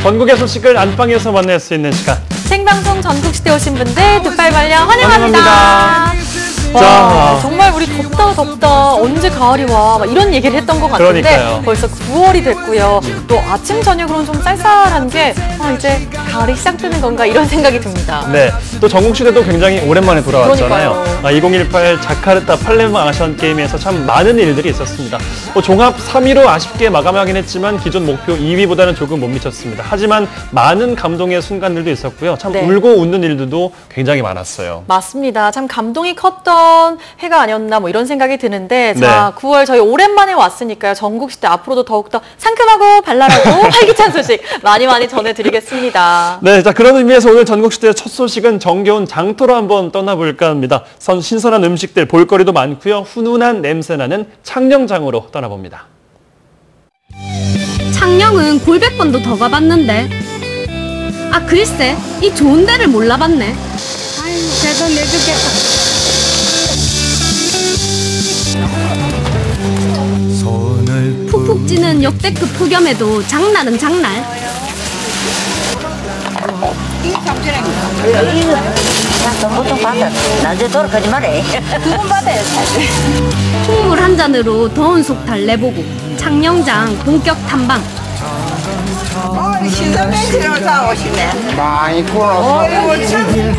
전국의 소식을 안방에서 만날 수 있는 시간. 생방송 전국시대 오신 분들 두팔발령 환영합니다. 와, 정말 우리 덥다 언제 가을이 와 막 이런 얘기를 했던 것 같은데 그러니까요. 벌써 9월이 됐고요. 또 아침 저녁으로는 좀 쌀쌀한 게 이제 가을이 시작되는 건가 이런 생각이 듭니다. 네, 또 전국시대도 굉장히 오랜만에 돌아왔잖아요. 2018 자카르타 팔렘방 아시안게임에서 참 많은 일들이 있었습니다. 종합 3위로 아쉽게 마감하긴 했지만 기존 목표 2위보다는 조금 못 미쳤습니다. 하지만 많은 감동의 순간들도 있었고요. 참 울고 웃는 일들도 굉장히 많았어요. 맞습니다. 참 감동이 컸던 해가 아니었나 뭐 이런 생각이 드는데 자, 9월 저희 오랜만에 왔으니까요. 전국시대 앞으로도 더욱더 상큼하고 발랄하고 활기찬 소식 많이 전해드리겠습니다. 네, 자 그런 의미에서 오늘 전국시대의 첫 소식은 정겨운 장터로 한번 떠나볼까 합니다. 신선한 음식들, 볼거리도 많고요. 훈훈한 냄새나는 창녕장으로 떠나봅니다. 창녕은 골백 번도 더 가봤는데 글쎄 이 좋은 데를 몰라봤네. 아유 제도 내주겠다. 푹푹 찌는 역대급 폭염에도 장날은 장날. 보통 받아. 낮에 돌아가지 말해. 2번 받아요, 사실. 콩물 한 잔으로 더운 속 달래보고 창녕장 본격 탐방. 신선 멘트로 다 오시네. 많이 구웠어.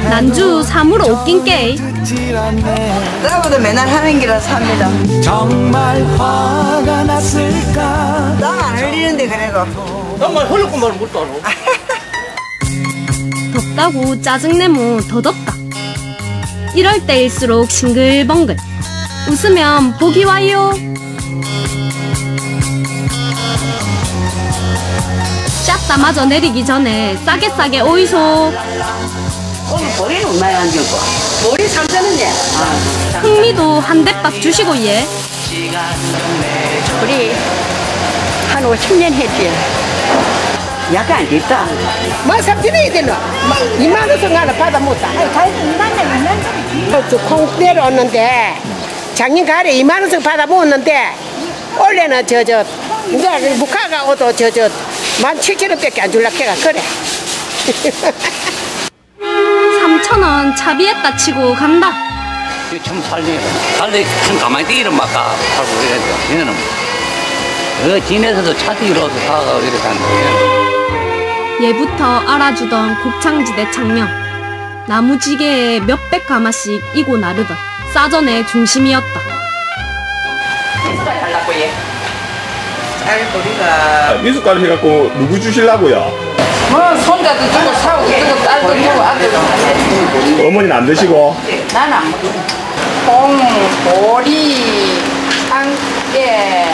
난주 3으로 옷긴 게. 나보다 맨날 하는 기라 삽니다. 정말 화가 났을까? 난 안 흘리는데 그래도. 나만 흘렸고 말은 못도 알아. 덥다고 짜증내모 더 덥다. 이럴 때일수록 싱글벙글. 웃으면 복이 와요. 샷다 마저 내리기 전에 싸게 오이소. 오늘 머리는 얼마나 안 줄거? 머리 3,000원이야. 흥미도 한 대박 주시고 예. 우리 한 50년 했지. 약간 안 됐다. 13,000원이 되나? 2만 원씩 하나 받아 못다. 콩 내려왔는데 작년 가을에 2만 원씩 받아 먹었는데 원래는 이제 무카가 오도 17,000원밖에 안 줄라 캐가 그래. 3,000원 차비했다 치고 간다. 이거 참 살리 참 가만히 이런 막 하고 이랬죠. 얘는 진에서도 차 뒤로서 사가고 이렇게 하는 거예요. 예부터 알아주던 곱창지대 창녕. 나무지게에 몇백 가마씩 이고 나르던 싸전의 중심이었다. 미숫가루 달라고 얘. 쌀뿌리가. 미숫가루 해갖고 누구 주실라고요? 손자도 주고 사고 주고 딸도 주고 아들도. 어머니는 안 드시고? 나는 안 먹어. 콩, 보리, 참깨,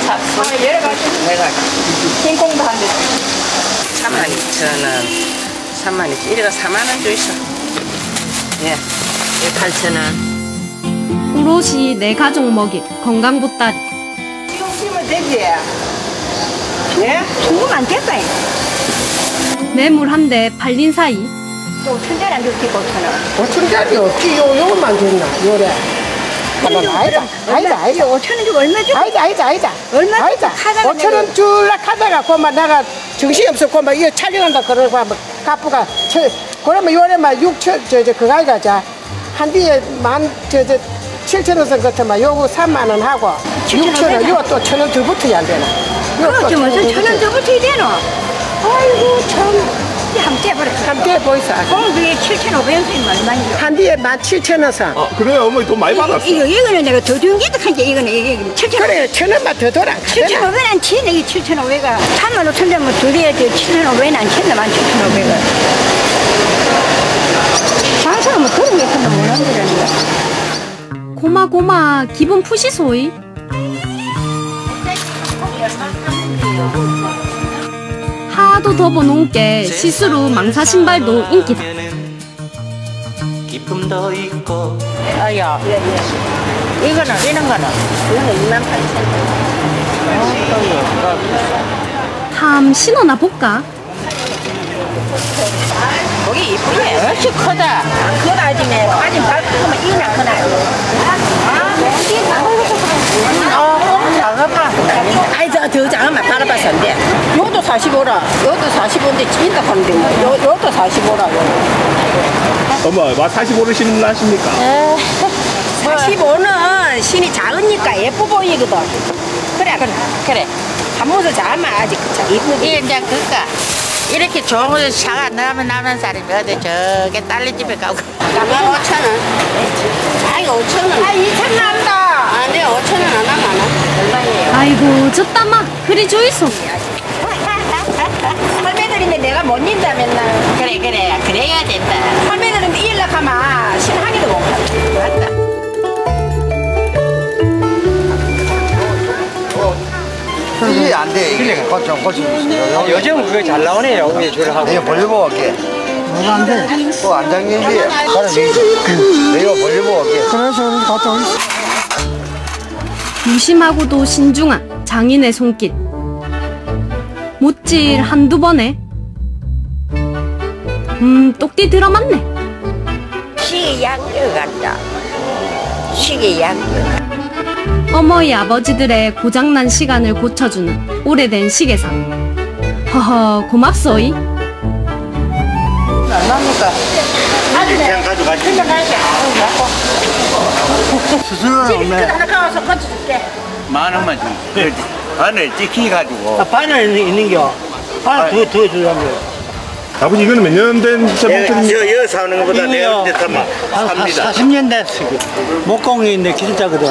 찹쌀 여러 가지. 내가 흰콩도 한 대. 32,000원, 32,000원, 이래가 4만원 주있어. 예, 8,000원. 오롯이 내 가족 먹일 건강보따리. 이거 쓰면 되지? 예? 수금 안 됐다. 뇌물 한 대 팔린 사이. 또 5,000원짜리 안 줬지, 5,000원. 5,000원짜리 없지, 요것만 됐나, 요래. 아니다. 5,000원 주고 얼마 줘? 아니다. 얼마 아니다. 5,000원 줄라 하다가 그만 내가 정신이 없어. 그만 이거 촬영한다 그러고 하면 갚부가 그러면 요래만 6,000 그거 아이가 자. 한 뒤에 7,000원 선 같으면 요거 3만 원 하고 6,000원 요거 또 1,000원 더 붙어야 안 되나? 그렇지 무슨 1,000원 더 붙어야 되노? 아이고 참. 함께 버렸어. 함께 보이소. 그럼 그게 7,500원이면 얼마인지. 한 뒤에 17,000원 선. 그래요 어머니 돈 많이 받았어. 이거는 내가 더 준 게도 한게 이거는 7,000원. 그래 1,000원만 더 돌아. 7,500원 안 치네 이 7,500원. 35,000원이면 두 개에 7,500원 안 치네 17,500원. 장사하면 그런 게 있으면 못 한다는 거야. 고마 기분 푸시소이. 하도 덮어놓은 게 시스루 망사 신발도 인기다. 기쁨도 있고. 아야, 이거는 28,000원. 함 신어나 볼까? 거기 이쁘네. 역시 크다. 그건 아직네. 아직 밟으면 이나 크나. 작아봐. 아이, 더 작으면 바라봐서 안 돼. 요도 45라. 요것도 45인데 찐다 하는데 뭐. 요것도 45라고. 어머, 와 45를 신나십니까? 45는 신이 작으니까 예뻐 보이거든. 그래. 한 번도 잘만 아직 이쁘게. 이게 이제 그니까 이렇게 좋은 거 차가 너무 남는 사람이 어디 저게 딸네 집에 가고. 가면 5,000원. 아이 5,000원. 아 2,000원 난다. 아니 5,000원 안 하면 안 와. 얼마예요? 아이고 저 땀아 그리 조이소. 할매들인데 내가 못 인다 맨날. 그래 그래야 된다. 할매들은 이 일락 하면 신하기도 못 하지. 맞다. 이게 안 돼. 이게 고치. 요즘 그게 잘 나오네요. 우리 저를 하고. 내가 벌려보고 할게. 뭐가 안 돼? 또 안 당기지? 내가 벌려보고 할게. 그래서 우리 갔다 오겠어. 무심하고도 신중한 장인의 손길. 못질 한두 번에 똑띠 들어맞네. 시기 양력 같다. 시기 양력. 어머니 아버지들의 고장난 시간을 고쳐주는 오래된 시계상. 허허 고맙소이. 안 납니까? 그냥 가져가지. 그냥 가야지. 수수료는 없네. 하나 가서 거쳐줄게. 10,000원만 좀. 바늘 찍히 가지고. 바늘 있는겨. 바늘 더 주려면. 아버지 이거는 몇 년 된 제품입니까? 여 사는 것보다 내가 이제 삽니다. 40년 됐어. 목공인데 기술자거든.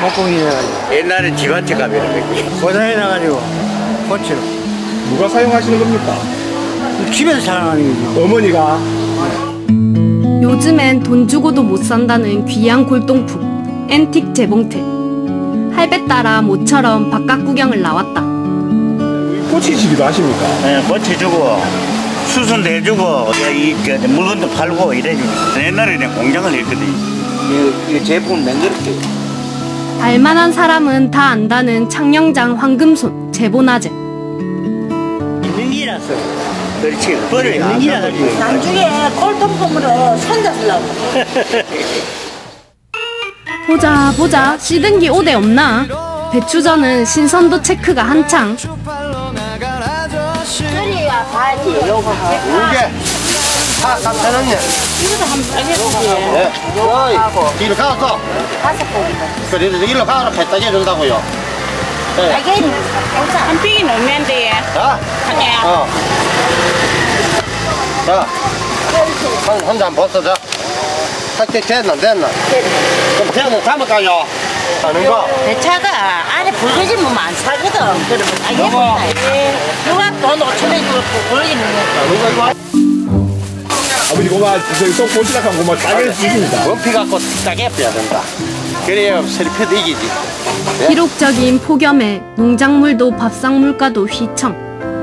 목공이래가지고. 옛날에 집한테 가면 고장이 나가지고 고치러. 누가 사용하시는 겁니까? 집에서 사용하는 거지. 어머니가. 요즘엔 돈 주고도 못 산다는 귀한 골동품 앤틱 재봉틀. 할배 따라 모처럼 바깥 구경을 나왔다. 꼬치시기도 하십니까? 네, 고쳐주고 수순 내주고 이 물건도 팔고 이래주고. 옛날에 내가 공장을 했거든. 이 제품 만들었게. 알만한 사람은 다 안다는 창녕장 황금손 제보나제. 있는 기라서. 그렇지. 벌을 있는 기라서. 나중에 골동품으로 손잡으려고. 보자 시든기 5대 없나? 배추전은 신선도 체크가 한창. 그래야 봐야지. 요거. 이게 다 3,000원이야. 이것도 한번 해볼게. 네. 뒤로 가서. 5포기. 그래도 일로 가서 갖다 준다고요. 네. 이게 한 팩이 넣으면 돼. 자. 하냐. 자. 한 잔 벗어, 자. 할때 됐나? 그럼 대는 담을까요? 하는 거. 배차가 안에 붉어진 몸 안 사거든. 그러면 아 예쁘다. 누가 돈 5,000원 주고 보이는 거. 아버지 고마 쏙 보시락한 고마 싸게 주십니다. 원피 갖고 싸게 빼야 된다. 그래야 세리패도 이기지. 네? 기록적인 폭염에 농작물도 밥상 물가도 휘청.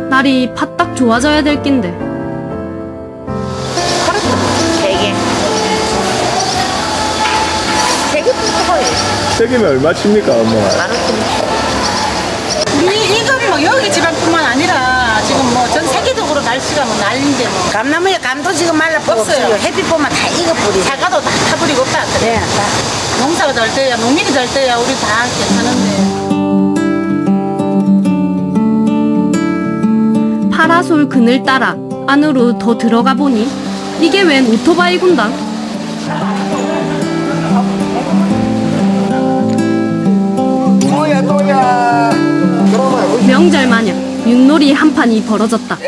날이 파딱 좋아져야 될 낀데. 세 개면 얼마 칩니까, 엄마? 이거는 뭐 여기 지방뿐만 아니라 지금 뭐 전 세계적으로 날씨가 뭐 난리인데 뭐. 감나무에 감도 지금 말라뿌고 없어요. 햇빛 보면 다 익어 뿌리. 사과도 다 타버리고 없다. 네. 농사가 잘 때야 농민이 잘 때야 우리 다 괜찮은데. 파라솔 그늘 따라 안으로 더 들어가 보니 이게 웬 오토바이 군단. 또야. 명절 마냥 윷놀이 한 판이 벌어졌다.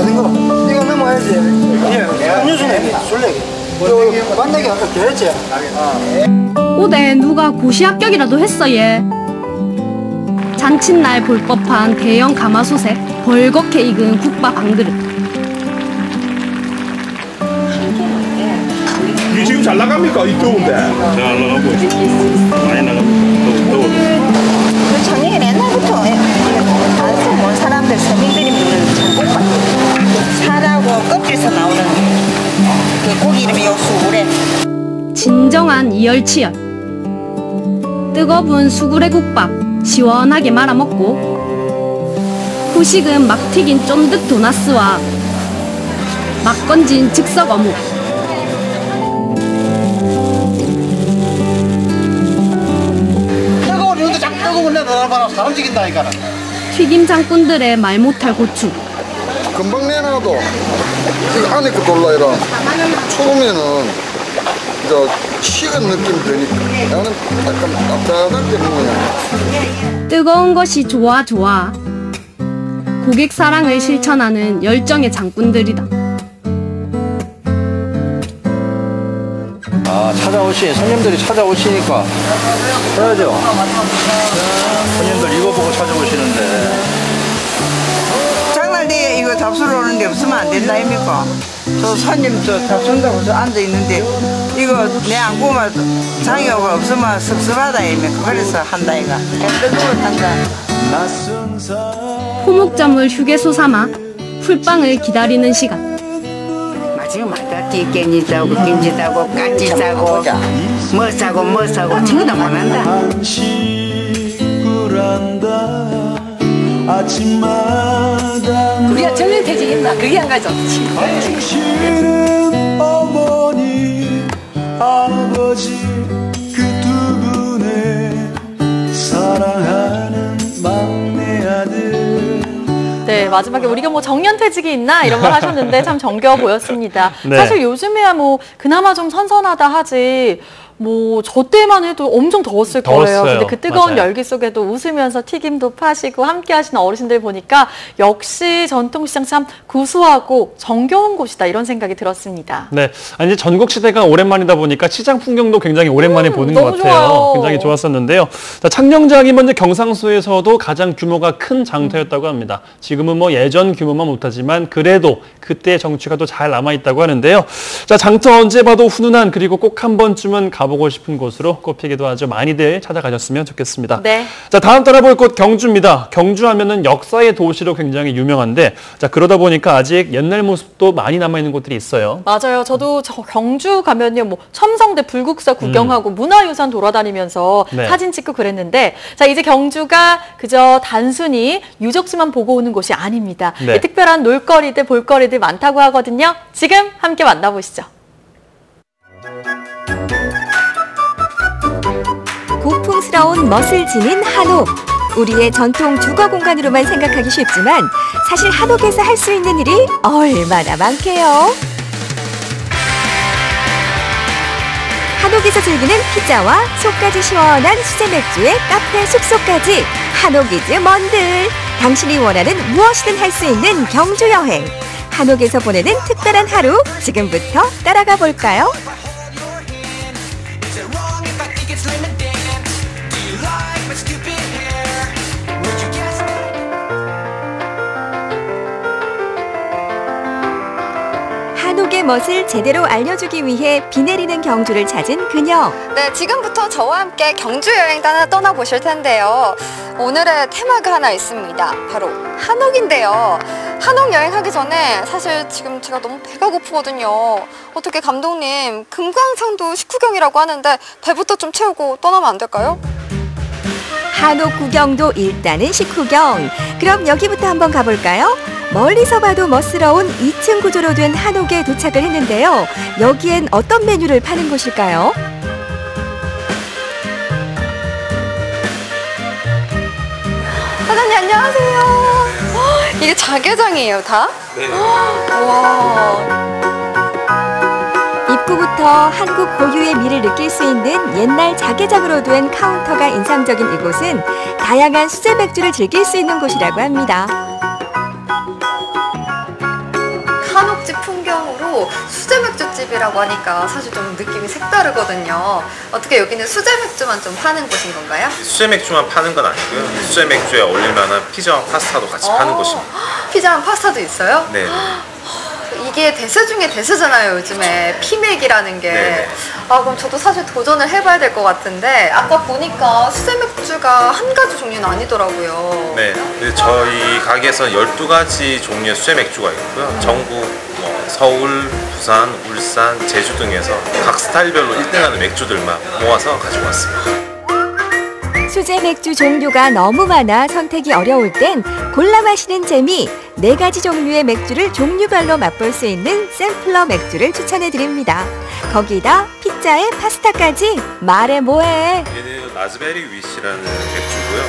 이거 넘어야지. 음료수네. 술래. 만나게 아까 그랬지. 5대 누가 고시 합격이라도 했어 얘. 잔칫날 볼 법한 대형 가마솥에 벌겋게 익은 국밥 한 그릇. 이게 지금 잘 나갑니까? 이 더운데. 잘 나가고 많이 나가고 더워도. 그 작년에 옛날부터 단수 몬 사람들 서민들이 먹는 장국밥. 살하고 껍질에서 나오는 그 고기 이름이 요수구레. 진정한 이열치열. 뜨거운 수구레 국밥 시원하게 말아먹고 후식은 막 튀긴 쫀득 도나스와 막 건진 즉석 어묵. 뜨거운 이런데 자꾸 뜨거운 데 넣어봐라. 다 움직인다니까. 튀김 장꾼들의 말 못할 고충. 금방 내놔도 이 안에 거 돌라 이라 처음에는 이제 식은 느낌 드니까 나는 약간 답답하게 먹어요. 뜨거운 것이 좋아. 고객 사랑을 실천하는 열정의 장꾼들이다. 손님들이 찾아오시니까 해야죠. 손님들 이거 보고 찾아오시는데. 장날뒤에 이거 잡수러 오는데 없으면 안 된다 아닙니까? 저 손님 저 잡순다고 저 앉아 있는데 이거 내 안 구우면 장이 오고 없으면 섭섭하다 아닙니까? 그래서 한다 이가. 뜨거워 한다. 호목점을 휴게소 삼아 풀빵을 기다리는 시간. 지금 마다띠 깻잎 싸고 김치 싸고 까치 싸고 뭐 싸고 전부 다 못한다. 우리가 정년퇴직 있나? 그게 한 가지 없지. 어머니 아버지 그 두 분의 사랑하는 막내 아들. 네, 마지막에 우리가 뭐 정년퇴직이 있나 이런 말 하셨는데 참 정겨워 보였습니다. 네. 사실 요즘에야 뭐 그나마 좀 선선하다 하지 뭐 저 때만 해도 엄청 더웠을 거예요. 근데 그 뜨거운 맞아요. 열기 속에도 웃으면서 튀김도 파시고 함께 하시는 어르신들 보니까 역시 전통시장 참 구수하고 정겨운 곳이다 이런 생각이 들었습니다. 네, 아니 이제 전국 시대가 오랜만이다 보니까 시장 풍경도 굉장히 오랜만에 보는 것 같아요. 좋아요. 굉장히 좋았었는데요. 자, 창녕장이 먼저 경상수에서도 가장 규모가 큰 장터였다고 합니다. 지금은 뭐 예전 규모만 못하지만 그래도 그때의 정취가 또 잘 남아있다고 하는데요. 자, 장터 언제 봐도 훈훈한 그리고 꼭 한 번쯤은 가보고 싶은 곳으로 꼽히기도 하죠. 많이들 찾아가셨으면 좋겠습니다. 네. 자, 다음 따라볼 곳 경주입니다. 경주하면은 역사의 도시로 굉장히 유명한데, 자, 그러다 보니까 아직 옛날 모습도 많이 남아있는 곳들이 있어요. 맞아요. 저도 경주 가면요, 뭐 첨성대 불국사 구경하고 문화유산 돌아다니면서 네. 사진 찍고 그랬는데, 자, 이제 경주가 그저 단순히 유적지만 보고 오는 곳이 아닙니다. 네. 특별한 놀거리들, 볼거리들 많다고 하거든요. 지금 함께 만나보시죠. 고풍스러운 멋을 지닌 한옥. 우리의 전통 주거 공간으로만 생각하기 쉽지만 사실 한옥에서 할 수 있는 일이 얼마나 많게요. 한옥에서 즐기는 피자와 속까지 시원한 수제 맥주에 카페 숙소까지 한옥 이즈 먼들. 당신이 원하는 무엇이든 할 수 있는 경주 여행. 한옥에서 보내는 특별한 하루 지금부터 따라가 볼까요? 한옥의 멋을 제대로 알려주기 위해 비 내리는 경주를 찾은 그녀. 네, 지금부터 저와 함께 경주 여행 떠나보실 텐데요. 오늘의 테마가 하나 있습니다. 바로 한옥인데요. 한옥 여행하기 전에 사실 지금 제가 너무 배가 고프거든요. 어떻게 감독님, 금광산도 식후경이라고 하는데 배부터 좀 채우고 떠나면 안 될까요? 한옥 구경도 일단은 식후경. 그럼 여기부터 한번 가볼까요? 멀리서 봐도 멋스러운 2층 구조로 된 한옥에 도착을 했는데요. 여기엔 어떤 메뉴를 파는 곳일까요? 사장님 안녕하세요. 이게 자개장이에요, 다? 네. 와. 입구부터 한국 고유의 미를 느낄 수 있는 옛날 자개장으로 된 카운터가 인상적인 이곳은 다양한 수제 맥주를 즐길 수 있는 곳이라고 합니다. 한옥집 풍경으로 수제 맥주집이라고 하니까 사실 좀 느낌이 색다르거든요. 어떻게 여기는 수제 맥주만 좀 파는 곳인 건가요? 수제 맥주만 파는 건 아니고요. 수제 맥주에 어울릴 만한 피자와 파스타도 같이 파는 곳입니다. 피자랑 파스타도 있어요? 네. 이게 대세 중에 대세잖아요, 요즘에. 피맥이라는 게. 네네. 아, 그럼 저도 사실 도전을 해봐야 될 것 같은데, 아까 보니까 수제 맥주가 한 가지 종류는 아니더라고요. 네. 저희 가게에서는 12가지 종류의 수제 맥주가 있고요. 전국 서울, 부산, 울산, 제주 등에서 각 스타일별로 1등하는 맥주들만 모아서 가지고 왔습니다. 수제 맥주 종류가 너무 많아 선택이 어려울 땐 골라 마시는 재미. 4가지 종류의 맥주를 종류별로 맛볼 수 있는 샘플러 맥주를 추천해드립니다. 거기다 피자에 파스타까지 말해 뭐해. 얘는 라즈베리 위시라는 맥주고요.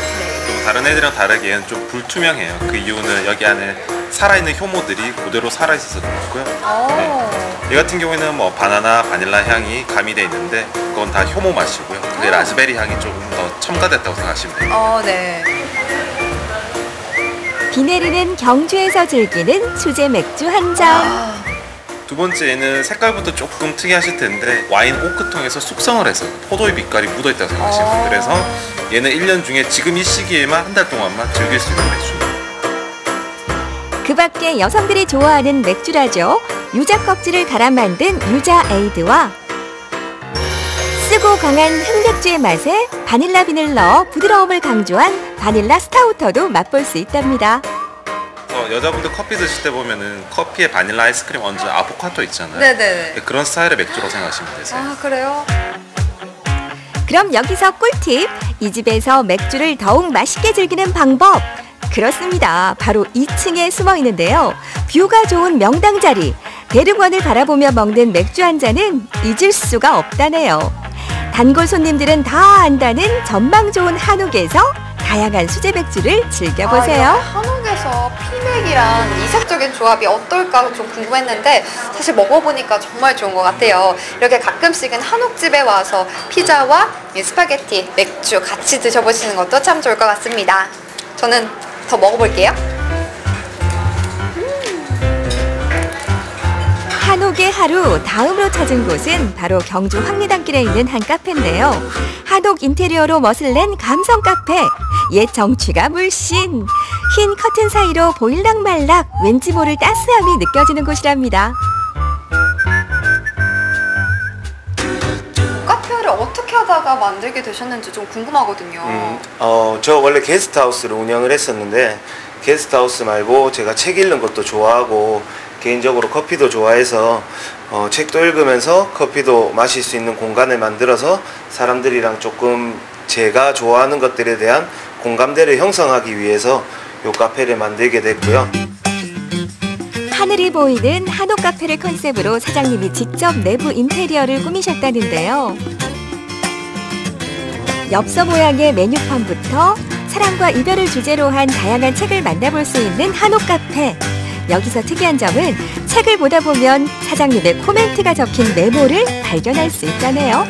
좀 다른 애들이랑 다르게 얘는 좀 불투명해요. 그 이유는 여기 안에 살아있는 효모들이 그대로 살아있어서 그렇고요. 네. 얘 같은 경우에는 뭐 바나나, 바닐라 향이 가미되어 있는데 그건 다 효모 맛이고요. 근데 라즈베리 향이 조금 더 첨가됐다고 생각하시면 돼요. 네. 비 내리는 경주에서 즐기는 수제 맥주 한 잔. 두 번째는 색깔부터 조금 특이하실 텐데 와인 오크통에서 숙성을 해서 포도의 빛깔이 묻어있다고 생각하시면 돼요. 그래서 얘는 1년 중에 지금 이 시기에만 한 달 동안만 즐길 수 있는 맥주입니다. 그 밖에 여성들이 좋아하는 맥주라죠. 유자 껍질을 갈아 만든 유자 에이드와 쓰고 강한 흑맥주의 맛에 바닐라 빈을 넣어 부드러움을 강조한 바닐라 스타우터도 맛볼 수 있답니다. 여자분들 커피 드실 때 보면은 커피에 바닐라 아이스크림 얹은 아보카도 있잖아요. 네네. 그런 스타일의 맥주라고 생각하시면 되세요. 아, 그래요? 그럼 여기서 꿀팁! 이 집에서 맥주를 더욱 맛있게 즐기는 방법! 그렇습니다. 바로 2층에 숨어 있는데요. 뷰가 좋은 명당 자리, 대릉원을 바라보며 먹는 맥주 한 잔은 잊을 수가 없다네요. 단골 손님들은 다 안다는 전망 좋은 한옥에서 다양한 수제 맥주를 즐겨보세요. 한옥에서 피맥이랑 이색적인 조합이 어떨까 좀 궁금했는데 사실 먹어보니까 정말 좋은 것 같아요. 이렇게 가끔씩은 한옥집에 와서 피자와 스파게티, 맥주 같이 드셔보시는 것도 참 좋을 것 같습니다. 저는 더 먹어볼게요. 한옥의 하루 다음으로 찾은 곳은 바로 경주 황리단길에 있는 한 카페인데요. 한옥 인테리어로 멋을 낸 감성 카페. 옛 정취가 물씬. 흰 커튼 사이로 보일락말락 왠지 모를 따스함이 느껴지는 곳이랍니다. 카페를 어떻게 하다가 만들게 되셨는지 좀 궁금하거든요. 저 원래 게스트하우스를 운영을 했었는데 게스트하우스 말고 제가 책 읽는 것도 좋아하고 개인적으로 커피도 좋아해서 책도 읽으면서 커피도 마실 수 있는 공간을 만들어서 사람들이랑 조금 제가 좋아하는 것들에 대한 공감대를 형성하기 위해서 이 카페를 만들게 됐고요. 하늘이 보이는 한옥 카페를 컨셉으로 사장님이 직접 내부 인테리어를 꾸미셨다는데요. 엽서 모양의 메뉴판부터 사랑과 이별을 주제로 한 다양한 책을 만나볼 수 있는 한옥 카페. 여기서 특이한 점은 책을 보다 보면 사장님의 코멘트가 적힌 메모를 발견할 수 있다네요.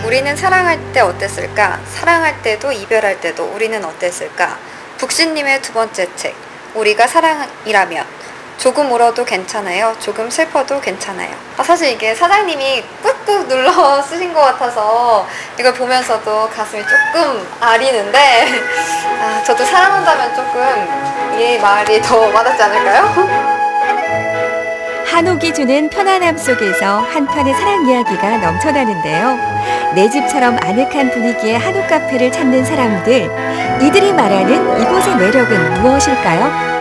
우리는 사랑할 때 어땠을까? 사랑할 때도 이별할 때도 우리는 어땠을까? 북신님의 두 번째 책, 우리가 사랑이라면. 조금 울어도 괜찮아요. 조금 슬퍼도 괜찮아요. 사실 이게 사장님이 꾹꾹 눌러 쓰신 것 같아서 이걸 보면서도 가슴이 조금 아리는데 저도 사랑한다면 조금 이 말이 더 와닿지 않을까요? 한옥이 주는 편안함 속에서 한 편의 사랑 이야기가 넘쳐나는데요. 내 집처럼 아늑한 분위기의 한옥 카페를 찾는 사람들, 이들이 말하는 이곳의 매력은 무엇일까요?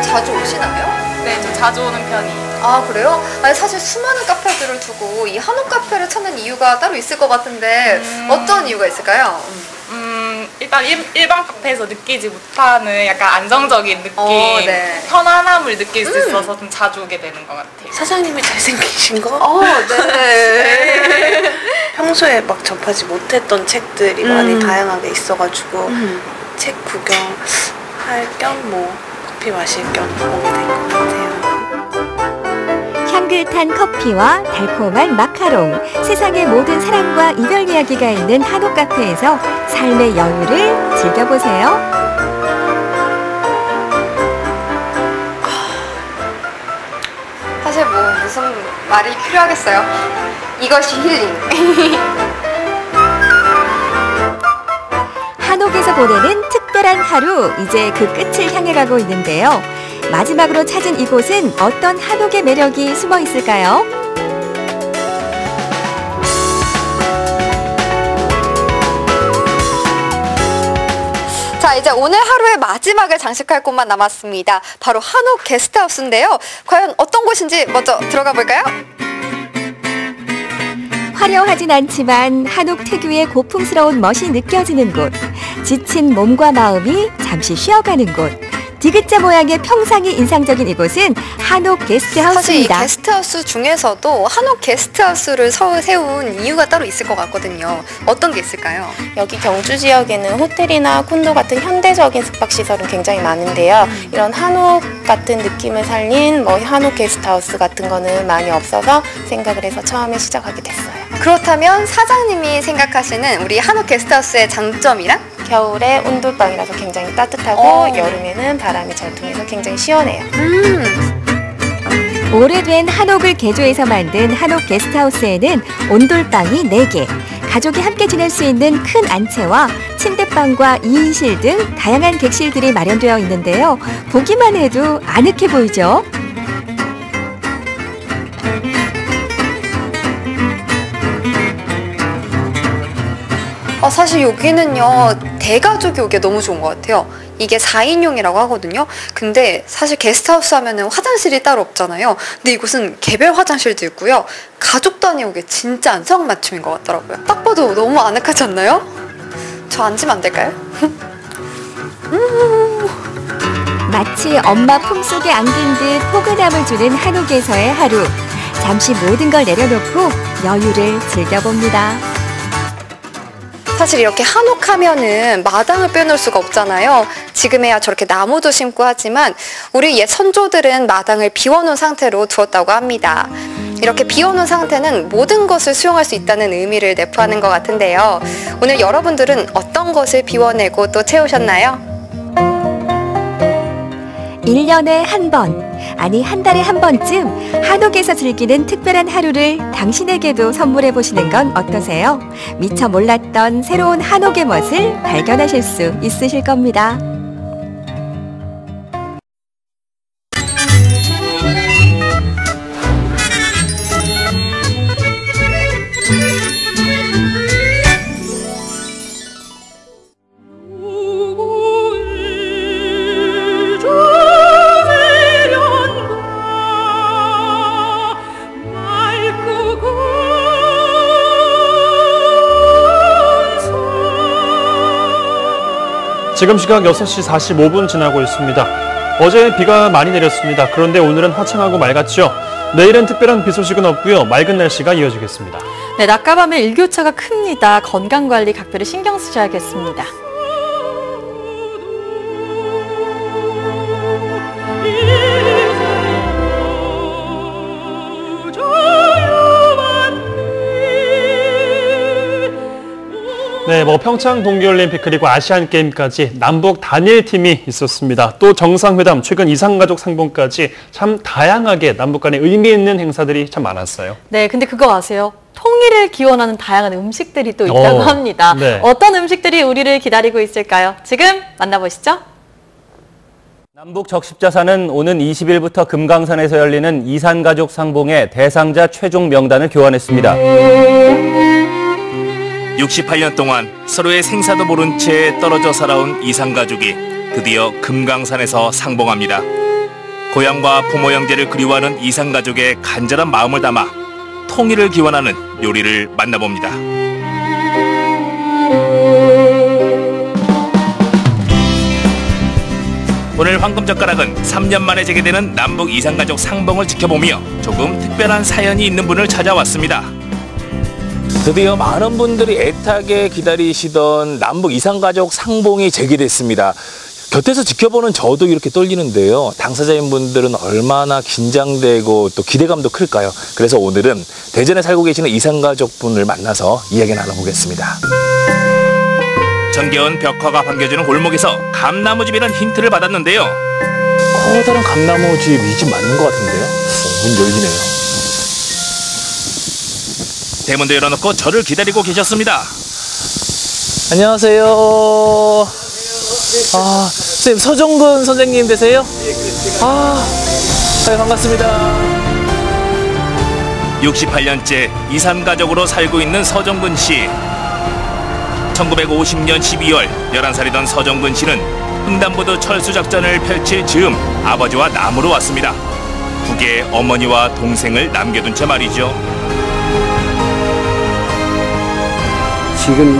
자주 오시나요? 네, 좀 자주 오는 편이에요. 아, 그래요? 아니, 사실 수많은 카페들을 두고 이 한옥 카페를 찾는 이유가 따로 있을 것 같은데 어떤 이유가 있을까요? 일단 일반 카페에서 느끼지 못하는 약간 안정적인 느낌, 네. 편안함을 느낄 수 있어서 좀 자주 오게 되는 것 같아요. 사장님이 잘생기신 거? 네. 평소에 막 접하지 못했던 책들이 많이 다양하게 있어가지고 책 구경할 겸 커피 마실 겸 오게 된 것 같아요. 향긋한 커피와 달콤한 마카롱, 세상의 모든 사랑과 이별 이야기가 있는 한옥 카페에서 삶의 여유를 즐겨보세요. 사실 무슨 말이 필요하겠어요. 이것이 힐링. 한옥에서 보내는 특별한 하루, 이제 그 끝을 향해 가고 있는데요. 마지막으로 찾은 이곳은 어떤 한옥의 매력이 숨어 있을까요? 자, 이제 오늘 하루의 마지막을 장식할 곳만 남았습니다. 바로 한옥 게스트하우스인데요. 과연 어떤 곳인지 먼저 들어가 볼까요? 화려하진 않지만 한옥 특유의 고풍스러운 멋이 느껴지는 곳. 지친 몸과 마음이 잠시 쉬어가는 곳. 디귿자 모양의 평상이 인상적인 이곳은 한옥 사실 이 게스트하우스입니다. 게스트하우스 중에서도 한옥 게스트하우스를 세운 이유가 따로 있을 것 같거든요. 어떤 게 있을까요? 여기 경주 지역에는 호텔이나 콘도 같은 현대적인 숙박시설은 굉장히 많은데요. 이런 한옥 같은 느낌을 살린 한옥 게스트하우스 같은 거는 많이 없어서 생각을 해서 처음에 시작하게 됐어요. 그렇다면 사장님이 생각하시는 우리 한옥 게스트하우스의 장점이란? 겨울에 온돌방이라서 굉장히 따뜻하고 여름에는 바람이 잘 통해서 굉장히 시원해요. 오래된 한옥을 개조해서 만든 한옥 게스트하우스에는 온돌방이 4개, 가족이 함께 지낼 수 있는 큰 안채와 침대방과 2인실 등 다양한 객실들이 마련되어 있는데요. 보기만 해도 아늑해 보이죠? 사실 여기는요, 대가족이 오기에 너무 좋은 것 같아요. 이게 4인용이라고 하거든요. 근데 사실 게스트하우스 하면은 화장실이 따로 없잖아요. 근데 이곳은 개별 화장실도 있고요. 가족 단위 오기에 진짜 안성맞춤인 것 같더라고요. 딱 봐도 너무 아늑하지 않나요? 저 앉으면 안 될까요? 마치 엄마 품속에 안긴 듯 포근함을 주는 한옥에서의 하루. 잠시 모든 걸 내려놓고 여유를 즐겨봅니다. 사실 이렇게 한옥하면은 마당을 빼놓을 수가 없잖아요. 지금에야 저렇게 나무도 심고 하지만 우리 옛 선조들은 마당을 비워놓은 상태로 두었다고 합니다. 이렇게 비워놓은 상태는 모든 것을 수용할 수 있다는 의미를 내포하는 것 같은데요. 오늘 여러분들은 어떤 것을 비워내고 또 채우셨나요? 1년에 한 번, 아니 한 달에 한 번쯤 한옥에서 즐기는 특별한 하루를 당신에게도 선물해 보시는 건 어떠세요? 미처 몰랐던 새로운 한옥의 멋을 발견하실 수 있으실 겁니다. 지금 시각 6시 45분 지나고 있습니다. 어제 비가 많이 내렸습니다. 그런데 오늘은 화창하고 맑았죠. 내일은 특별한 비 소식은 없고요. 맑은 날씨가 이어지겠습니다. 네, 낮과 밤의 일교차가 큽니다. 건강관리 각별히 신경 쓰셔야겠습니다. 네, 평창 동계올림픽 그리고 아시안게임까지 남북 단일팀이 있었습니다. 또 정상회담, 최근 이산가족 상봉까지 참 다양하게 남북 간의 의미 있는 행사들이 참 많았어요. 네, 근데 그거 아세요? 통일을 기원하는 다양한 음식들이 또 있다고 합니다. 네. 어떤 음식들이 우리를 기다리고 있을까요? 지금 만나보시죠. 남북 적십자사는 오는 20일부터 금강산에서 열리는 이산가족 상봉의 대상자 최종 명단을 교환했습니다. 68년 동안 서로의 생사도 모른 채 떨어져 살아온 이산가족이 드디어 금강산에서 상봉합니다. 고향과 부모 형제를 그리워하는 이산가족의 간절한 마음을 담아 통일을 기원하는 요리를 만나봅니다. 오늘 황금젓가락은 3년 만에 재개되는 남북 이산가족 상봉을 지켜보며 조금 특별한 사연이 있는 분을 찾아왔습니다. 드디어 많은 분들이 애타게 기다리시던 남북 이산가족 상봉이 재개됐습니다. 곁에서 지켜보는 저도 이렇게 떨리는데요. 당사자인 분들은 얼마나 긴장되고 또 기대감도 클까요? 그래서 오늘은 대전에 살고 계시는 이산가족 분을 만나서 이야기 나눠보겠습니다. 정겨운 벽화가 반겨주는 골목에서 감나무집이라는 힌트를 받았는데요. 커다란 감나무집, 이 집 맞는 것 같은데요? 문 열리네요. 대문도 열어놓고 저를 기다리고 계셨습니다. 안녕하세요. 선생님, 서정근 선생님 되세요? 반갑습니다. 68년째 이산가족으로 살고 있는 서정근 씨. 1950년 12월 11살이던 서정근 씨는 횡단보도 철수작전을 펼칠 즈음 아버지와 남으로 왔습니다. 북에 어머니와 동생을 남겨둔 채 말이죠. 지금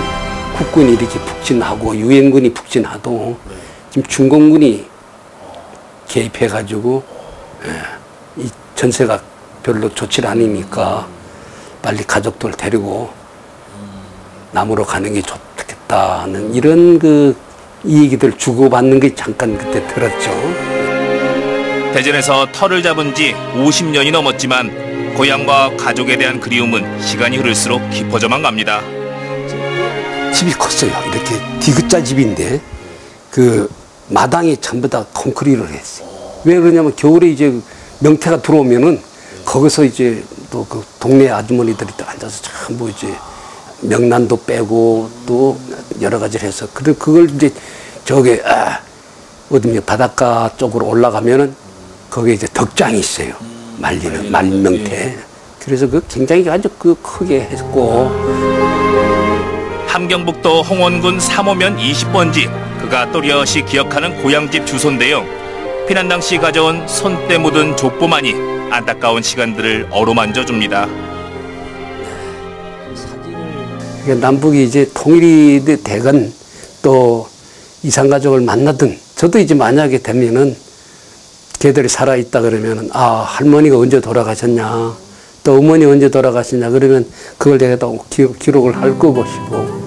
국군이 이렇게 북진하고 유엔군이 북진하도 지금 중공군이 개입해가지고 이 전세가 별로 좋지 않으니까 빨리 가족들 데리고 남으로 가는 게 좋겠다는 이런 이 얘기들 주고받는 게 잠깐 그때 들었죠. 대전에서 터를 잡은 지 50년이 넘었지만 고향과 가족에 대한 그리움은 시간이 흐를수록 깊어져만 갑니다. 집이 컸어요. 이렇게 디귿자 집인데 그 마당이 전부 다 콘크리트를 했어요. 왜 그러냐면 겨울에 이제 명태가 들어오면은 거기서 이제 또 그 동네 아주머니들이 또 앉아서 전부 이제 명란도 빼고 또 여러 가지를 해서 그걸 이제 저게 어디 바닷가 쪽으로 올라가면은 거기에 이제 덕장이 있어요. 말리는 말명태. 그래서 그 굉장히 아주 크게 했고. 함경북도 홍원군 3호면 20번지 그가 또렷이 기억하는 고향집 주소인데요. 피난 당시 가져온 손때 묻은 족보만이 안타까운 시간들을 어루만져줍니다. 남북이 이제 통일이 되건 또 이산가족을 만나든 저도 이제 만약에 되면은 걔들이 살아있다 그러면은 할머니가 언제 돌아가셨냐 또 어머니 언제 돌아가셨냐 그러면 그걸 내가 또 기록을 할 것이고.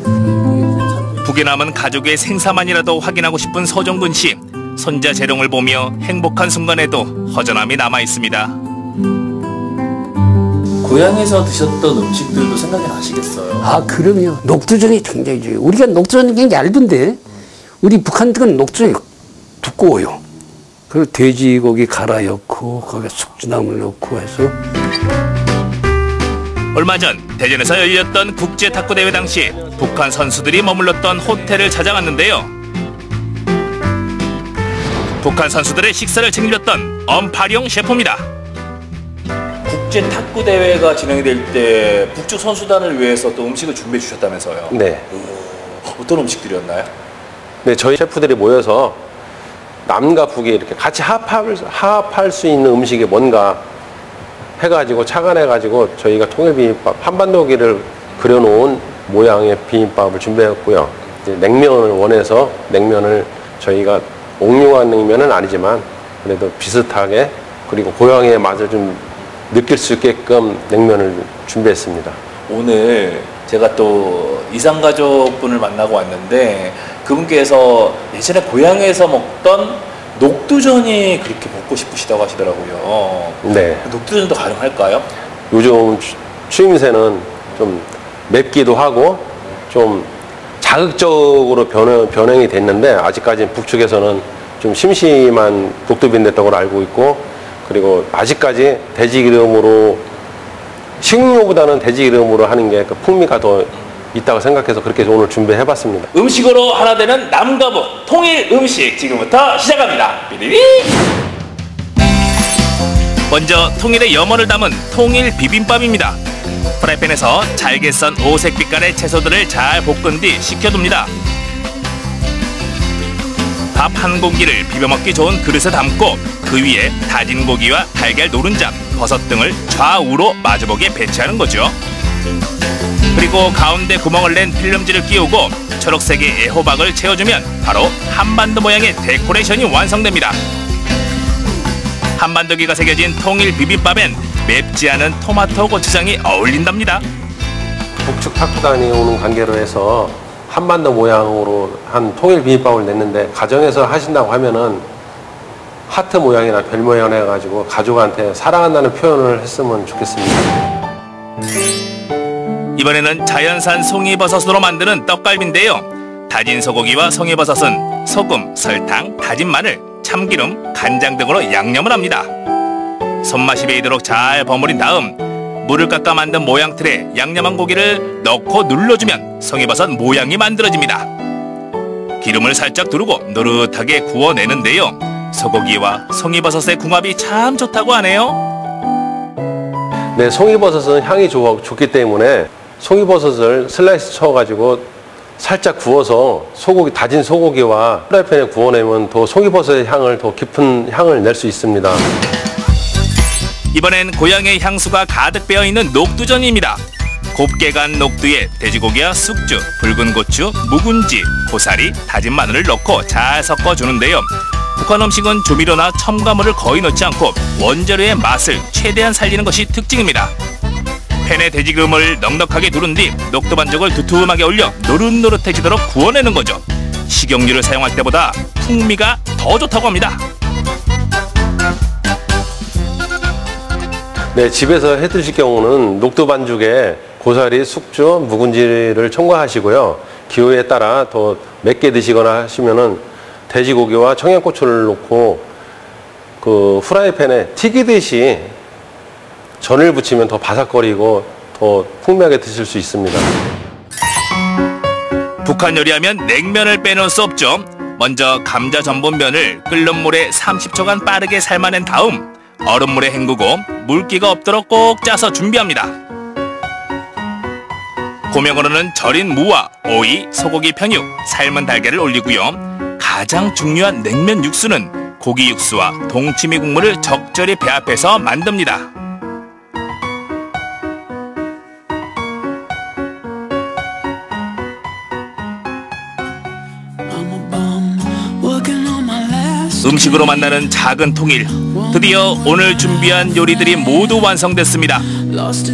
북에 남은 가족의 생사만이라도 확인하고 싶은 서정근 씨. 손자 재롱을 보며 행복한 순간에도 허전함이 남아있습니다. 고향에서 드셨던 음식들도 생각이 나시겠어요? 그럼요. 녹두전이 굉장히 좋아요. 우리가 녹두전이 굉장히 얇은데 우리 북한들은 녹두전이 두꺼워요. 그리고 돼지고기 갈아 넣고 거기에 숙주나물 넣고 해서. 얼마 전 대전에서 열렸던 국제 탁구대회 당시 북한 선수들이 머물렀던 호텔을 찾아갔는데요. 북한 선수들의 식사를 책임졌던 엄파룡 셰프입니다. 국제 탁구 대회가 진행이 될 때 북쪽 선수단을 위해서 또 음식을 준비해 주셨다면서요? 네. 어떤 음식들이었나요? 네, 저희 셰프들이 모여서 남과 북이 이렇게 같이 화합할 수 있는 음식이 뭔가 해가지고 착안해가지고 저희가 통일비빔밥 한반도기를 그려놓은 모양의 비빔밥을 준비했고요. 이제 냉면을 원해서 냉면을 저희가 옥류관 냉면은 아니지만 그래도 비슷하게 그리고 고향의 맛을 좀 느낄 수 있게끔 냉면을 준비했습니다. 오늘 제가 또 이산가족분을 만나고 왔는데 그분께서 예전에 고향에서 먹던 녹두전이 그렇게 먹고 싶으시다고 하시더라고요. 네. 녹두전도 가능할까요? 요즘 추임새는 좀 맵기도 하고 좀 자극적으로 변형이 됐는데 아직까지는 북측에서는 좀 심심한 녹두빈 됐다고 알고 있고 그리고 아직까지 돼지 기름으로 식용유보다는 돼지 기름으로 하는 게 그 풍미가 더 있다고 생각해서 그렇게 오늘 준비해봤습니다. 음식으로 하나 되는 남과 북 통일 음식 지금부터 시작합니다. 삐리리. 먼저 통일의 염원을 담은 통일 비빔밥입니다. 프라이팬에서 잘게 썬 오색 빛깔의 채소들을 잘 볶은 뒤 식혀둡니다. 밥 한 공기를 비벼먹기 좋은 그릇에 담고 그 위에 다진 고기와 달걀 노른자, 버섯 등을 좌우로 마주보게 배치하는 거죠. 그리고 가운데 구멍을 낸 필름지를 끼우고 초록색의 애호박을 채워주면 바로 한반도 모양의 데코레이션이 완성됩니다. 한반도기가 새겨진 통일 비빔밥엔 맵지 않은 토마토 고추장이 어울린답니다. 북측 탁구단이 오는 관계로 해서 한반도 모양으로 한 통일 비빔밥을 냈는데 가정에서 하신다고 하면은 하트 모양이나 별 모양을 해가지고 가족한테 사랑한다는 표현을 했으면 좋겠습니다. 이번에는 자연산 송이버섯으로 만드는 떡갈비인데요. 다진 소고기와 송이버섯은 소금, 설탕, 다진 마늘, 참기름, 간장 등으로 양념을 합니다. 손맛이 배이도록 잘 버무린 다음 물을 깎아 만든 모양 틀에 양념한 고기를 넣고 눌러주면 송이버섯 모양이 만들어집니다. 기름을 살짝 두르고 노릇하게 구워내는데요. 소고기와 송이버섯의 궁합이 참 좋다고 하네요. 네, 송이버섯은 향이 좋기 때문에 송이버섯을 슬라이스 쳐가지고 살짝 구워서 다진 소고기와 프라이팬에 구워내면 더 송이버섯의 향을 더 깊은 향을 낼 수 있습니다. 이번엔 고향의 향수가 가득 배어있는 녹두전입니다. 곱게 간 녹두에 돼지고기와 숙주, 붉은 고추, 묵은지, 고사리, 다진 마늘을 넣고 잘 섞어주는데요. 북한 음식은 조미료나 첨가물을 거의 넣지 않고 원재료의 맛을 최대한 살리는 것이 특징입니다. 팬에 돼지기름을 넉넉하게 두른 뒤 녹두 반죽을 두툼하게 올려 노릇노릇해지도록 구워내는 거죠. 식용유를 사용할 때보다 풍미가 더 좋다고 합니다. 네, 집에서 해 드실 경우는 녹두 반죽에 고사리, 숙주, 묵은지를 첨가하시고요. 기호에 따라 더 맵게 드시거나 하시면은 돼지고기와 청양고추를 넣고 그 후라이팬에 튀기듯이 전을 부치면 더 바삭거리고 더 풍미하게 드실 수 있습니다. 북한 요리하면 냉면을 빼놓을 수 없죠. 먼저 감자 전분면을 끓는 물에 30초간 빠르게 삶아낸 다음 얼음물에 헹구고 물기가 없도록 꼭 짜서 준비합니다. 고명으로는 절인 무와 오이, 소고기 편육, 삶은 달걀을 올리고요. 가장 중요한 냉면 육수는 고기 육수와 동치미 국물을 적절히 배합해서 만듭니다. 음식으로 만나는 작은 통일. 드디어 오늘 준비한 요리들이 모두 완성됐습니다.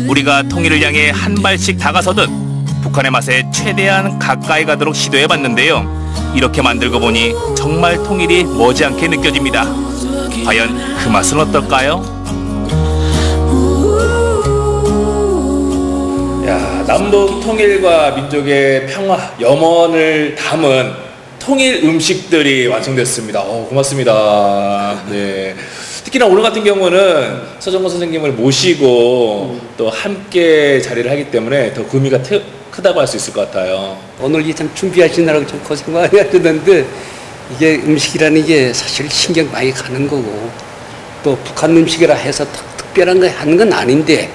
우리가 통일을 향해 한 발씩 다가서듯 북한의 맛에 최대한 가까이 가도록 시도해봤는데요. 이렇게 만들고 보니 정말 통일이 머지않게 느껴집니다. 과연 그 맛은 어떨까요? 야, 남북 통일과 민족의 평화, 염원을 담은 통일 음식들이 완성됐습니다. 고맙습니다. 네. 특히나 오늘 같은 경우는 서정권 선생님을 모시고 또 함께 자리를 하기 때문에 더 의미가 크다고 할 수 있을 것 같아요. 오늘 이 참 준비하시느라고 좀 고생 많이 하셨는데 이게 음식이라는 게 사실 신경 많이 가는 거고 또 북한 음식이라 해서 특별한 거 하는 건 아닌데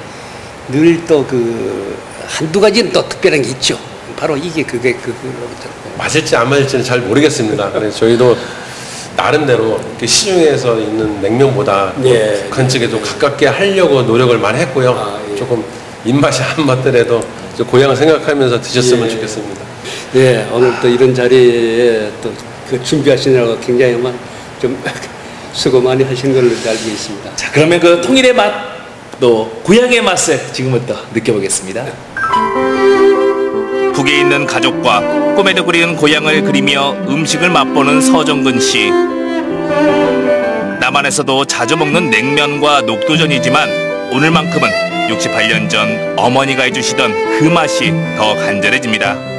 늘 또 그 한두 가지는 또 특별한 게 있죠. 바로 이게 그게 맞을지 안 맞을지는 잘 모르겠습니다. 그래서 저희도 나름대로 시중에서 있는 냉면보다 예. 북한 측에 좀 가깝게 하려고 노력을 많이 했고요. 예. 조금 입맛이 안 맞더라도 고향을 생각하면서 드셨으면 예. 좋겠습니다. 네, 오늘 또 이런 자리에 또 그 준비하시느라고 굉장히 좀 수고 많이 하신 걸로 알고 있습니다. 자, 그러면 그 통일의 맛, 또 고향의 맛을 지금부터 느껴보겠습니다. 북에 있는 가족과 꿈에도 그리는 고향을 그리며 음식을 맛보는 서정근 씨. 남한에서도 자주 먹는 냉면과 녹두전이지만 오늘만큼은 68년 전 어머니가 해주시던 그 맛이 더 간절해집니다.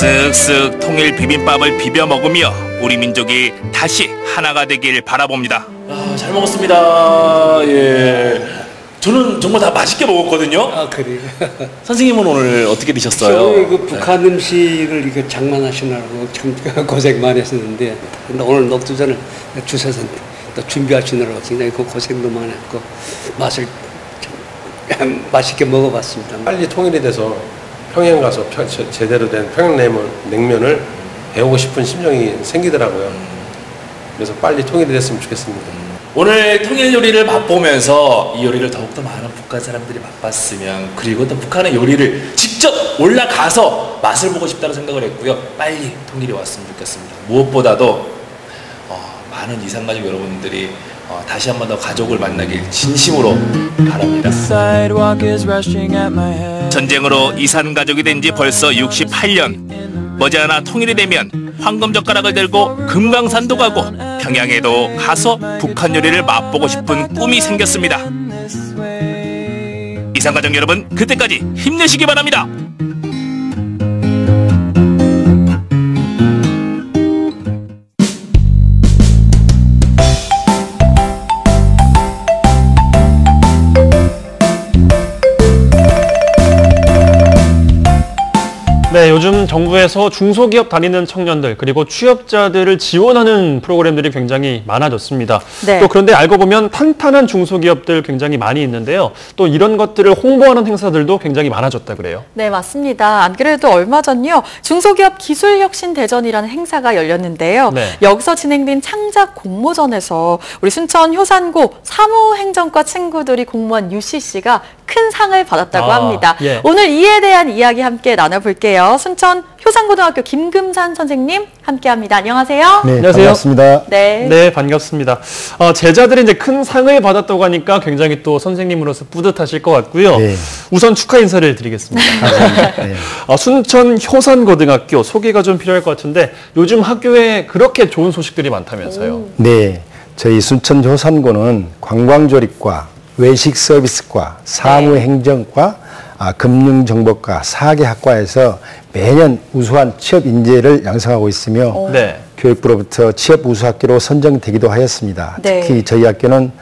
쓱쓱 통일 비빔밥을 비벼 먹으며 우리 민족이 다시 하나가 되길 바라봅니다. 잘 먹었습니다. 예. 저는 정말 다 맛있게 먹었거든요. 아, 그래요? 선생님은 오늘 어떻게 드셨어요? 저희 그 북한 음식을 이렇게 장만하시느라고 참 고생 많이 했었는데 근데 오늘 녹두전을 주셔서 또 준비하시느라고 굉장히 고생도 많이 했고 맛을 참 맛있게 먹어봤습니다. 빨리 통일이 돼서 평양 가서 제대로 된 평양냉면을 배우고 싶은 심정이 생기더라고요. 그래서 빨리 통일이 됐으면 좋겠습니다. 오늘 통일 요리를 맛보면서 이 요리를 더욱더 많은 북한 사람들이 맛봤으면 그리고 또 북한의 요리를 직접 올라가서 맛을 보고 싶다는 생각을 했고요. 빨리 통일이 왔으면 좋겠습니다. 무엇보다도 많은 이산가족 여러분들이 다시 한 번 더 가족을 만나길 진심으로 바랍니다. 전쟁으로 이산가족이 된 지 벌써 68년. 머지않아 통일이 되면 황금젓가락을 들고 금강산도 가고 평양에도 가서 북한 요리를 맛보고 싶은 꿈이 생겼습니다. 이산가족 여러분, 그때까지 힘내시기 바랍니다. 네, 요즘 정부에서 중소기업 다니는 청년들 그리고 취업자들을 지원하는 프로그램들이 굉장히 많아졌습니다. 네. 또 그런데 알고 보면 탄탄한 중소기업들 굉장히 많이 있는데요. 또 이런 것들을 홍보하는 행사들도 굉장히 많아졌다 그래요. 네, 맞습니다. 안 그래도 얼마 전요 중소기업 기술혁신대전이라는 행사가 열렸는데요. 네. 여기서 진행된 창작 공모전에서 우리 순천 효산고 사무행정과 친구들이 공모한 UCC가 큰 상을 받았다고 합니다. 예. 오늘 이에 대한 이야기 함께 나눠볼게요. 순천 효산고등학교 김금산 선생님 함께합니다. 안녕하세요. 네, 안녕하세요. 반갑습니다. 네, 반갑습니다. 제자들이 이제 큰 상을 받았다고 하니까 굉장히 또 선생님으로서 뿌듯하실 것 같고요. 네. 우선 축하 인사를 드리겠습니다. 네. 순천 효산고등학교 소개가 좀 필요할 것 같은데 요즘 학교에 그렇게 좋은 소식들이 많다면서요. 네, 저희 순천 효산고는 관광조립과 외식 서비스과 사무행정과 금융정보과 4개 학과에서 매년 우수한 취업 인재를 양성하고 있으며 네. 교육부로부터 취업 우수학교로 선정되기도 하였습니다. 네. 특히 저희 학교는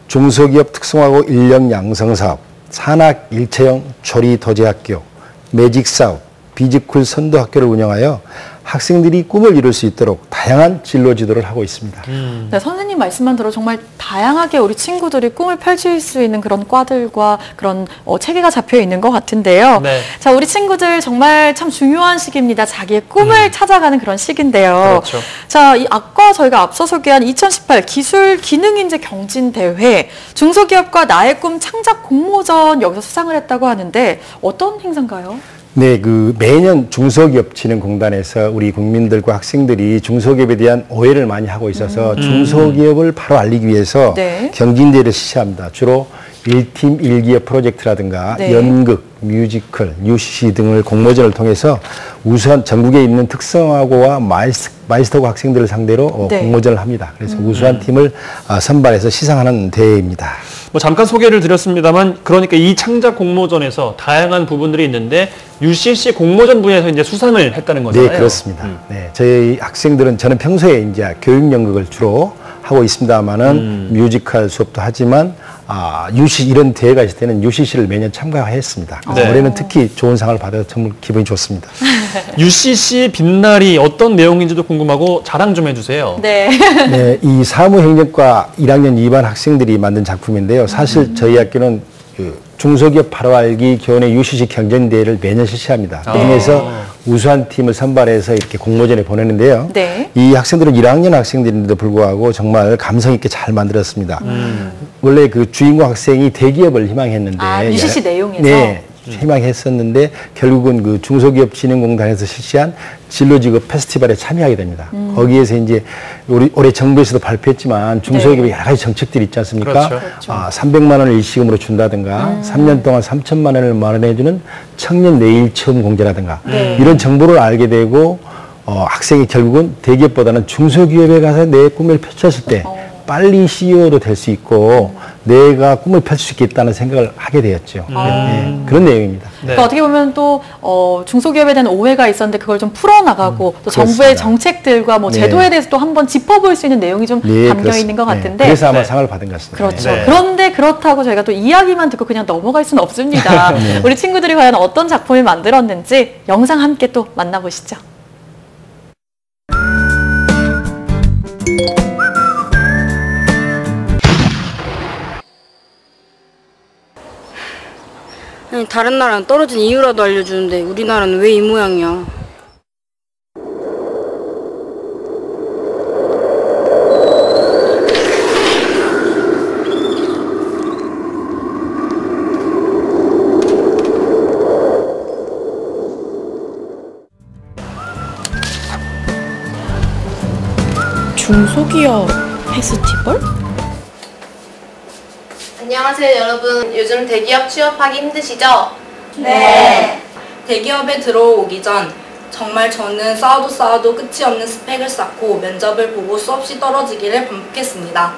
중소기업 특성화고 인력 양성사업, 산학 일체형 조리도제학교, 매직사업, 비즈쿨 선도학교를 운영하여 학생들이 꿈을 이룰 수 있도록 다양한 진로 지도를 하고 있습니다. 네, 선생님 말씀만 들어 정말 다양하게 우리 친구들이 꿈을 펼칠 수 있는 그런 과들과 그런 체계가 잡혀 있는 것 같은데요. 네. 자, 우리 친구들 정말 참 중요한 시기입니다. 자기의 꿈을 찾아가는 그런 시기인데요. 그렇죠. 자, 이 아까 저희가 앞서 소개한 2018 기술 기능인재 경진대회 중소기업과 나의 꿈 창작 공모전 여기서 수상을 했다고 하는데 어떤 행사인가요? 네, 매년 중소기업진흥공단에서 우리 국민들과 학생들이 중소기업에 대한 오해를 많이 하고 있어서 중소기업을 바로 알리기 위해서 네. 경진대회를 실시합니다. 주로 1팀 1기업 프로젝트라든가 네. 연극, 뮤지컬, UCC 등을 공모전을 통해서 우수한 전국에 있는 특성화고와 마이스터고 학생들을 상대로 네. 공모전을 합니다. 그래서 우수한 팀을 선발해서 시상하는 대회입니다. 잠깐 소개를 드렸습니다만 그러니까 이 창작 공모전에서 다양한 부분들이 있는데 UCC 공모전 분야에서 이제 수상을 했다는 거잖아요. 네, 그렇습니다. 네, 저희 학생들은 저는 평소에 이제 교육 연극을 주로 하고 있습니다만은 뮤지컬 수업도 하지만 UCC 이런 대회가 있을 때는 UCC를 매년 참가했습니다. 네. 올해는 특히 좋은 상을 받아서 정말 기분이 좋습니다. UCC 빛날이 어떤 내용인지도 궁금하고 자랑 좀 해주세요. 네. 네, 이 사무행정과 1학년 2반 학생들이 만든 작품인데요. 사실 저희 학교는 중소기업 바로 알기 교원의 UCC 경쟁대회를 매년 실시합니다. 그중에서 우수한 팀을 선발해서 이렇게 공모전에 보내는데요. 네. 이 학생들은 1학년 학생들인데도 불구하고 정말 감성 있게 잘 만들었습니다. 원래 그 주인공 학생이 대기업을 희망했는데 UCC 내용에서? 네. 희망했었는데 결국은 그 중소기업진흥공단에서 실시한 진로직업 페스티벌에 참여하게 됩니다. 거기에서 이제 올해 정부에서도 발표했지만 중소기업의 여러 가지 정책들이 있지 않습니까? 그렇죠. 300만 원을 일시금으로 준다든가 3년 동안 3천만 원을 마련해주는 청년 내일 체험 공제라든가 이런 정보를 알게 되고 학생이 결국은 대기업보다는 중소기업에 가서 내 꿈을 펼쳤을 때 빨리 CEO도 될 수 있고 내가 꿈을 펼칠 수 있겠다는 생각을 하게 되었죠. 네, 그런 내용입니다. 그러니까 어떻게 보면 또 중소기업에 대한 오해가 있었는데 그걸 좀 풀어나가고 또 정부의 정책들과 뭐 제도에 대해서 또 한번 짚어볼 수 있는 내용이 좀 담겨 있는 것 같은데 그래서 아마 상을 받은 것 같습니다. 그렇죠. 그런데 그렇다고 저희가 또 이야기만 듣고 그냥 넘어갈 수는 없습니다. 우리 친구들이 과연 어떤 작품을 만들었는지 영상 함께 또 만나보시죠. 아니, 다른 나라는 떨어진 이유라도 알려주는데 우리나라는 왜 이 모양이야? 중소기업 페스티벌? 안녕하세요 여러분. 요즘 대기업 취업하기 힘드시죠? 네. 대기업에 들어오기 전 정말 저는 쌓아도 끝이 없는 스펙을 쌓고 면접을 보고 수없이 떨어지기를 반복했습니다.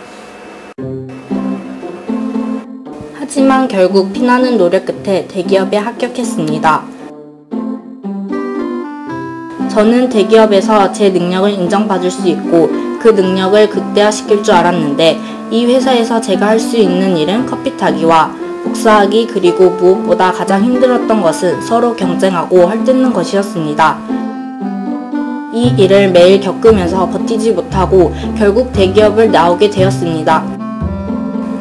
하지만 결국 피나는 노력 끝에 대기업에 합격했습니다. 저는 대기업에서 제 능력을 인정받을 수 있고 그 능력을 극대화시킬 줄 알았는데 이 회사에서 제가 할 수 있는 일은 커피 타기와 복사하기 그리고 무엇보다 가장 힘들었던 것은 서로 경쟁하고 헐뜯는 것이었습니다. 이 일을 매일 겪으면서 버티지 못하고 결국 대기업을 나오게 되었습니다.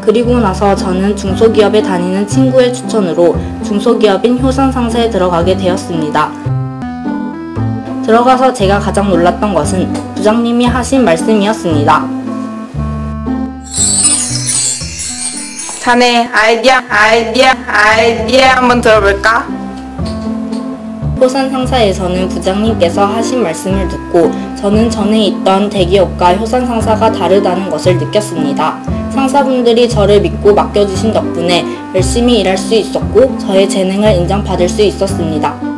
그리고 나서 저는 중소기업에 다니는 친구의 추천으로 중소기업인 효산상사에 들어가게 되었습니다. 들어가서 제가 가장 놀랐던 것은 부장님이 하신 말씀이었습니다. 자네 아이디어 한번 들어볼까? 효산 상사에서는 부장님께서 하신 말씀을 듣고 저는 전에 있던 대기업과 효산 상사가 다르다는 것을 느꼈습니다. 상사분들이 저를 믿고 맡겨주신 덕분에 열심히 일할 수 있었고 저의 재능을 인정받을 수 있었습니다.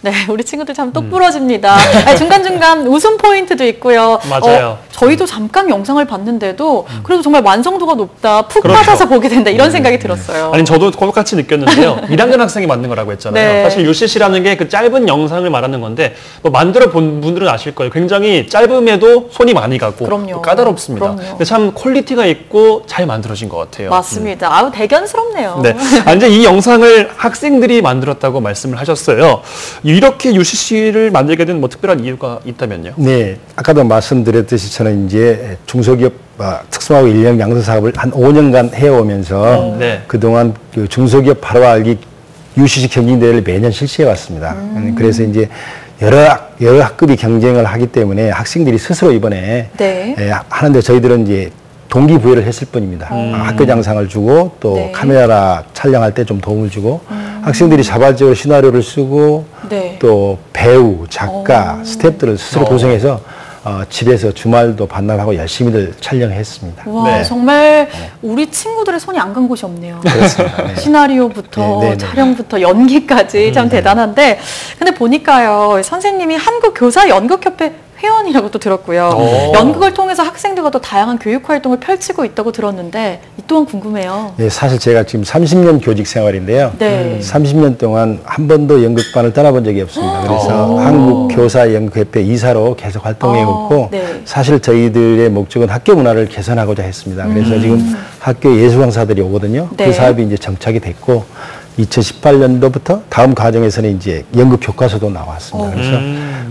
네, 우리 친구들 참 똑부러집니다. 아니, 중간중간 웃음 포인트도 있고요. 맞아요. 저희도 잠깐 영상을 봤는데도 그래도 정말 완성도가 높다, 푹 그렇죠. 빠져서 보게 된다 이런 생각이 들었어요. 아니 저도 똑같이 느꼈는데요. 1학년 학생이 만든 거라고 했잖아요. 네. 사실 UCC라는 게 그 짧은 영상을 말하는 건데 뭐 만들어 본 분들은 아실 거예요. 굉장히 짧음에도 손이 많이 가고 또 까다롭습니다. 그럼요. 근데 참 퀄리티가 있고 잘 만들어진 것 같아요. 맞습니다. 아우 대견스럽네요. 네. 이제 이 영상을 학생들이 만들었다고 말씀을 하셨어요. 이렇게 UCC를 만들게 된 뭐 특별한 이유가 있다면요? 네, 아까도 말씀드렸듯이 저는 이제 중소기업 특수화하고 인력 양성 사업을 한 5년간 해오면서 네. 그동안 그 중소기업 바로 알기 UCC 경진대회를 매년 실시해 왔습니다. 그래서 이제 여러 학급이 경쟁을 하기 때문에 학생들이 스스로 이번에 하는데 저희들은 이제 동기부여를 했을 뿐입니다. 학교 장상을 주고 또 카메라 촬영할 때 좀 도움을 주고 학생들이 자발적으로 시나리오를 쓰고 또 배우, 작가, 스태프들을 스스로 구성해서 집에서 주말도 반납하고 열심히들 촬영했습니다. 와, 정말 우리 친구들의 손이 안 간 곳이 없네요. 그렇습니다. 네. 시나리오부터 촬영부터 연기까지 참 대단한데 근데 보니까요 선생님이 한국교사연극협회 회원이라고 또 들었고요. 연극을 통해서 학생들과 또 다양한 교육 활동을 펼치고 있다고 들었는데 이 또한 궁금해요. 네, 사실 제가 지금 30년 교직 생활인데요. 30년 동안 한 번도 연극반을 떠나본 적이 없습니다. 그래서 한국교사연극협회 이사로 계속 활동해왔고 사실 저희들의 목적은 학교 문화를 개선하고자 했습니다. 그래서 지금 학교 예술 강사들이 오거든요. 그 사업이 이제 정착이 됐고 2018년도부터 다음 과정에서는 이제 연극 교과서도 나왔습니다. 그래서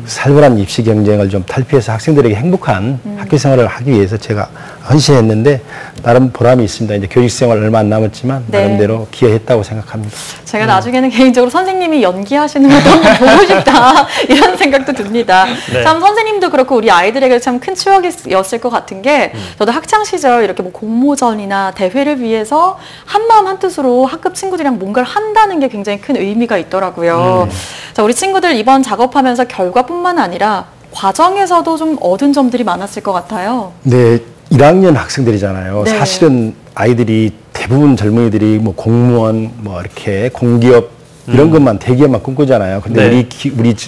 살벌한 입시 경쟁을 좀 탈피해서 학생들에게 행복한 학교 생활을 하기 위해서 제가 헌신했는데 나름 보람이 있습니다. 이제 교직 생활 얼마 안 남았지만 나름대로 기여했다고 생각합니다. 제가 나중에는 개인적으로 선생님이 연기하시는 것도 한번 보고 싶다 이런 생각도 듭니다. 참 선생님도 그렇고 우리 아이들에게 참 큰 추억이었을 것 같은 게 저도 학창 시절 이렇게 뭐 공모전이나 대회를 위해서 한마음 한뜻으로 학급 친구들이랑 뭔가를 한다는 게 굉장히 큰 의미가 있더라고요. 자, 우리 친구들 이번 작업하면서 결과뿐만 아니라 과정에서도 좀 얻은 점들이 많았을 것 같아요. 네, 1학년 학생들이잖아요. 사실은 아이들이 대부분 젊은이들이 뭐 공무원, 뭐 이렇게 공기업 이런 것만 대기업만 꿈꾸잖아요. 근데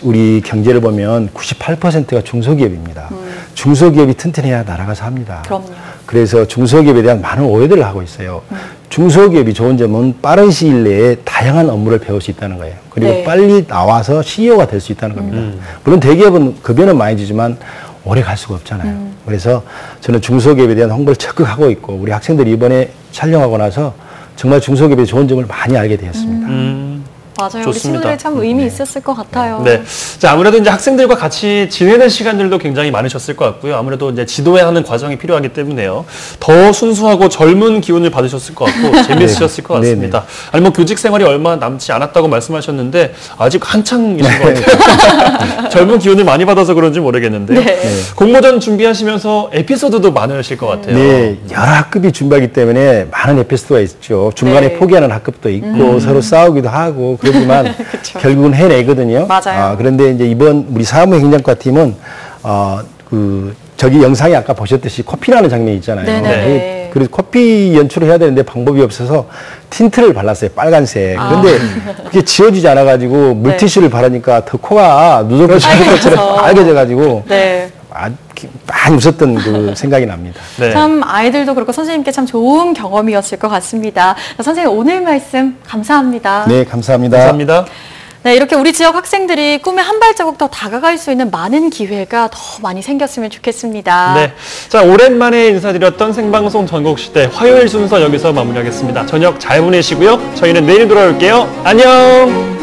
우리 경제를 보면 98%가 중소기업입니다. 중소기업이 튼튼해야 나라가 삽니다. 그럼요. 그래서 중소기업에 대한 많은 오해들을 하고 있어요. 중소기업이 좋은 점은 빠른 시일 내에 다양한 업무를 배울 수 있다는 거예요. 그리고 빨리 나와서 CEO가 될 수 있다는 겁니다. 물론 대기업은 급여는 많이 주지만 오래 갈 수가 없잖아요. 그래서 저는 중소기업에 대한 홍보를 적극 하고 있고 우리 학생들이 이번에 촬영하고 나서 정말 중소기업의 좋은 점을 많이 알게 되었습니다. 맞아요. 우리 친구들이 참 의미 있었을 것 같아요. 네. 자, 아무래도 이제 학생들과 같이 지내는 시간들도 굉장히 많으셨을 것 같고요. 아무래도 이제 지도해야 하는 과정이 필요하기 때문에요. 더 순수하고 젊은 기운을 받으셨을 것 같고 재미있으셨을 것 같습니다. 아니 뭐 교직 생활이 얼마 남지 않았다고 말씀하셨는데 아직 한창이신 것 같아요. 젊은 기운을 많이 받아서 그런지 모르겠는데요. 공모전 준비하시면서 에피소드도 많으실 것 같아요. 네, 여러 학급이 준비하기 때문에 많은 에피소드가 있죠. 중간에 포기하는 학급도 있고 서로 싸우기도 하고 그렇지만 결국은 해내거든요. 맞아요. 그런데 이제 이번 우리 사무행정과 팀은 저기 영상에 아까 보셨듯이 커피라는 장면이 있잖아요. 그래서 커피 연출을 해야 되는데 방법이 없어서 틴트를 발랐어요. 빨간색. 그런데 그게 지워지지 않아가지고 물티슈를 바르니까 더 코가 누더기 씹은 것처럼 빨개져가지고 많이 웃었던 그 생각이 납니다. 참 아이들도 그렇고 선생님께 참 좋은 경험이었을 것 같습니다. 선생님 오늘 말씀 감사합니다. 네, 감사합니다. 감사합니다. 네, 이렇게 우리 지역 학생들이 꿈에 한 발자국 더 다가갈 수 있는 많은 기회가 더 많이 생겼으면 좋겠습니다. 네, 자 오랜만에 인사드렸던 생방송 전국시대 화요일 순서 여기서 마무리하겠습니다. 저녁 잘 보내시고요. 저희는 내일 돌아올게요. 안녕.